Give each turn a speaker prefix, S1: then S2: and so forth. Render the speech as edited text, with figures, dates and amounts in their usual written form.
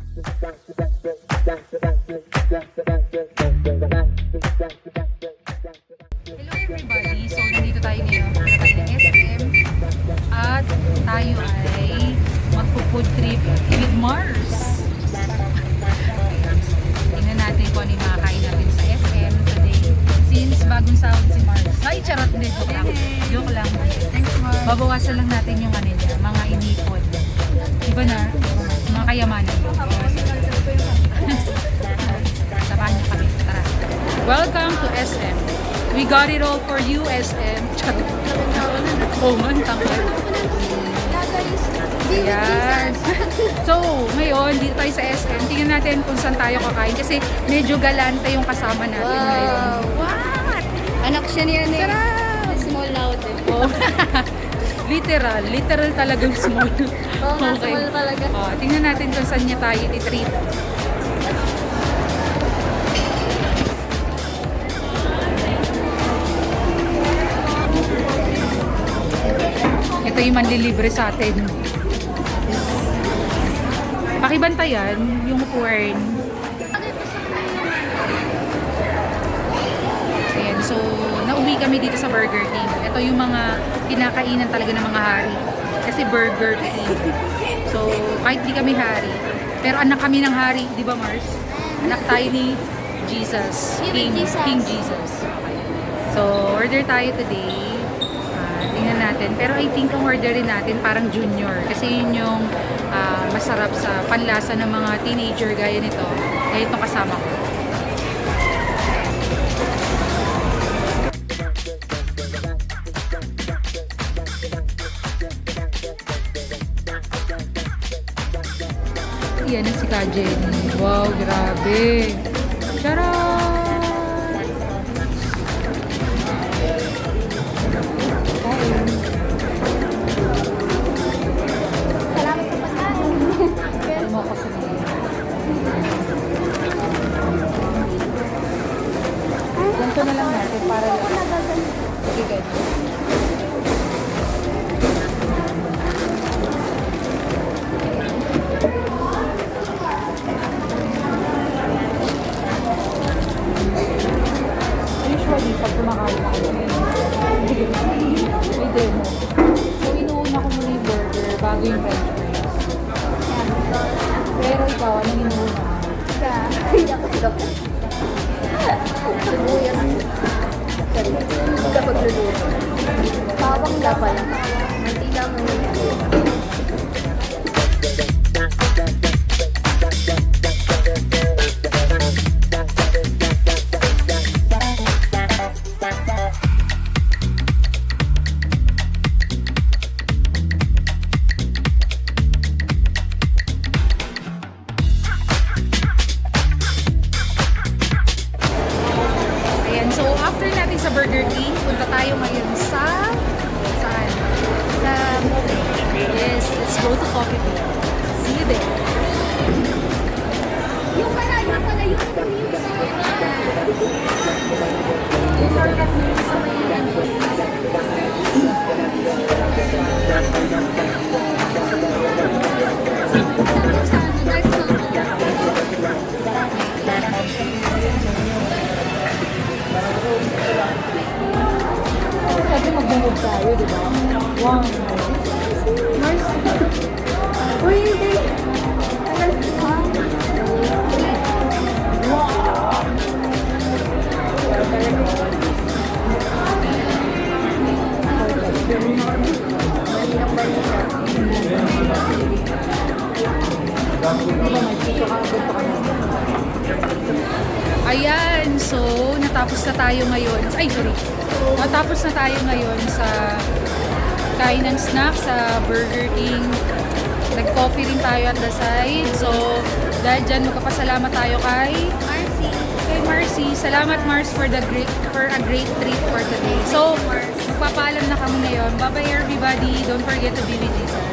S1: Hello everybody! So, nandito tayo ngayon. Punta tayo ng SM. At tayo ay magpo-food trip with Mars. Tingnan natin kung ano yung makakain natin sa SM today. Since bagong sahod si Mars. Ay, charot! Hindi, joke lang. Joke lang.
S2: Thanks, Mars.
S1: Babawasan lang natin yung ano niya, mga inipon. Diba na? Mga kayamanan. Samahan niyo kami. Tara. Welcome to SM. We got it all for you, SM. Oh man, tangkad. Ayan. So, ngayon, dito tayo sa SM. Tingnan natin kung saan tayo kakain. Kasi medyo galante yung kasama natin ngayon.
S2: What? Anak siya niya eh.
S1: Sarap!
S2: Small na out eh.
S1: Oh. Literal talagang small.
S2: Oo nga, small talaga.
S1: Oh, tingnan natin kung saan niya tayo i-treat. Ito yung manlilibre sa atin. Pakibantayan yung upuan. Ayan, so nauwi kami dito sa Burger King. Ito yung mga kinakainan talaga ng mga hari. Kasi Burger King. So, kahit di kami hari, pero anak kami ng hari, di ba Mars? Anak tayo ni Jesus. King Jesus. So, order tayo today. Tingnan natin. Pero I think ang orderin natin parang junior. Kasi yun yung masarap sa panlasa ng mga teenager gaya nito. Gaya itong kasama ko. Yan ang si Ka Jenny. Wow, grabe. Charot! Ganito na lang natin para lang. Sige, ganito. Usually, pag kumakain ako, may demo. So, inuuna ko muna yung burger bago yung french fries. Pero ikaw, anong inuuna mo?
S2: Hindi ako si Doktor. Sibuyas. Hindi ka pagluluto. Pawang ka pala. Mantika mo nila.
S1: So, after natin sa Burger King, punta tayo ngayon sa... Saan?
S2: Sa
S1: Yes, let's go to Coffee Bean. See you there.
S2: yung pala, yung
S1: Sabi mag-move tayo, di ba? Wow.
S2: Mars. Uy, hindi.
S1: Ayan, so natapos na tayo ngayon. Ay, sorry. Natapos na tayo ngayon sa kain ng snack sa Burger King. Nag-coffee rin tayo at the side. So, dahil dyan, magpapasalamat tayo kay
S2: Marcy.
S1: Marcy. Salamat Mars for a great treat for today. So, magpapaalam na kami ngayon. Bye-bye everybody. Don't forget to be with Jesus.